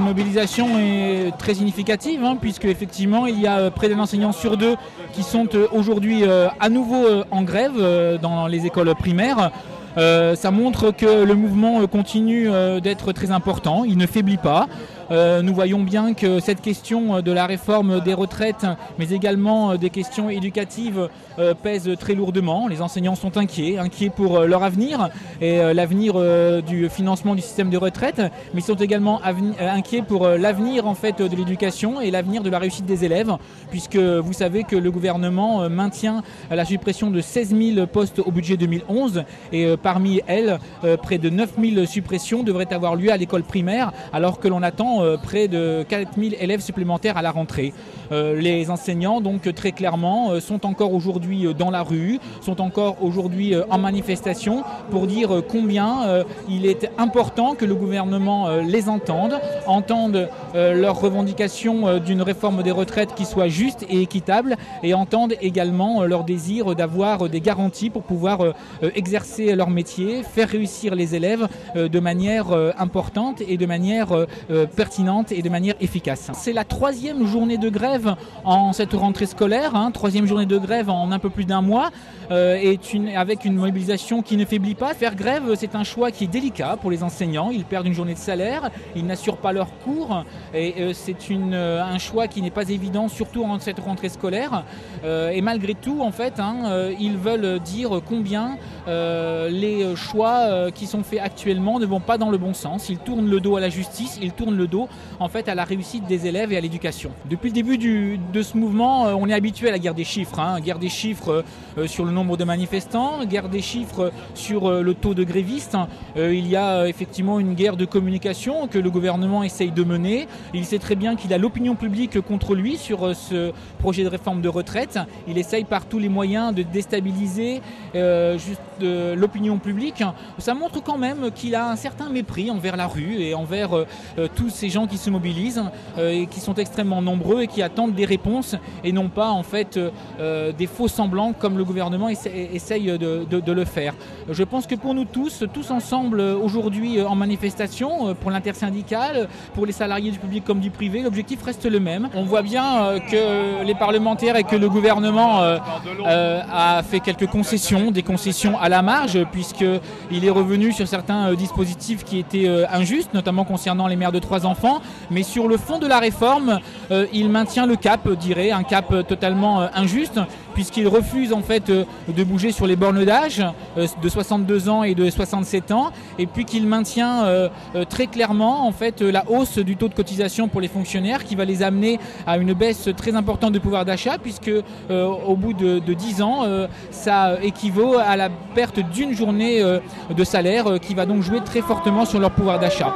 mobilisation est très significative, puisque effectivement il y a près d'un enseignant sur deux qui sont aujourd'hui à nouveau en grève dans les écoles primaires. Ça montre que le mouvement continue d'être très important, il ne faiblit pas. Nous voyons bien que cette question de la réforme des retraites, mais également des questions éducatives, pèse très lourdement. Les enseignants sont inquiets pour leur avenir et l'avenir du financement du système de retraite, mais ils sont également inquiets pour l'avenir en fait de l'éducation et l'avenir de la réussite des élèves, puisque vous savez que le gouvernement maintient la suppression de 16 000 postes au budget 2011 et parmi elles, près de 9 000 suppressions devraient avoir lieu à l'école primaire, alors que l'on attend près de 4 000 élèves supplémentaires à la rentrée. Les enseignants, donc très clairement, sont encore aujourd'hui dans la rue, sont encore aujourd'hui en manifestation pour dire combien il est important que le gouvernement les entende leurs revendications d'une réforme des retraites qui soit juste et équitable et entende également leur désir d'avoir des garanties pour pouvoir exercer leur métier, faire réussir les élèves de manière importante et de manière pertinente et de manière efficace. C'est la 3e journée de grève en cette rentrée scolaire, 3e journée de grève en un peu plus d'un mois, avec une mobilisation qui ne faiblit pas. Faire grève, c'est un choix qui est délicat pour les enseignants. Ils perdent une journée de salaire, ils n'assurent pas leurs cours et c'est un choix qui n'est pas évident, surtout en cette rentrée scolaire. Et malgré tout, en fait, ils veulent dire combien les choix qui sont faits actuellement ne vont pas dans le bon sens. Ils tournent le dos à la justice, ils tournent le dos en fait à la réussite des élèves et à l'éducation. Depuis le début de ce mouvement, on est habitué à la guerre des chiffres. Guerre des chiffres sur le nombre de manifestants, guerre des chiffres sur le taux de grévistes. Il y a effectivement une guerre de communication que le gouvernement essaye de mener. Il sait très bien qu'il a l'opinion publique contre lui sur ce projet de réforme de retraite. Il essaye par tous les moyens de déstabiliser l'opinion publique. Ça montre quand même qu'il a un certain mépris envers la rue et envers tous ces gens qui se mobilisent et qui sont extrêmement nombreux et qui attendent des réponses et non pas en fait des faux semblants comme le gouvernement essaye de le faire. Je pense que pour nous tous ensemble aujourd'hui en manifestation, pour l'intersyndicale, pour les salariés du public comme du privé, l'objectif reste le même. On voit bien que les parlementaires et que le gouvernement a fait quelques concessions, des concessions à la marge, puisqu'il est revenu sur certains dispositifs qui étaient injustes, notamment concernant les mères de 3 enfants, mais sur le fond de la réforme, il maintient le cap, un cap totalement injuste, puisqu'il refuse en fait de bouger sur les bornes d'âge de 62 ans et de 67 ans, et puis qu'il maintient très clairement en fait la hausse du taux de cotisation pour les fonctionnaires qui va les amener à une baisse très importante de pouvoir d'achat, puisque au bout de 10 ans, ça équivaut à la perte d'une journée de salaire qui va donc jouer très fortement sur leur pouvoir d'achat.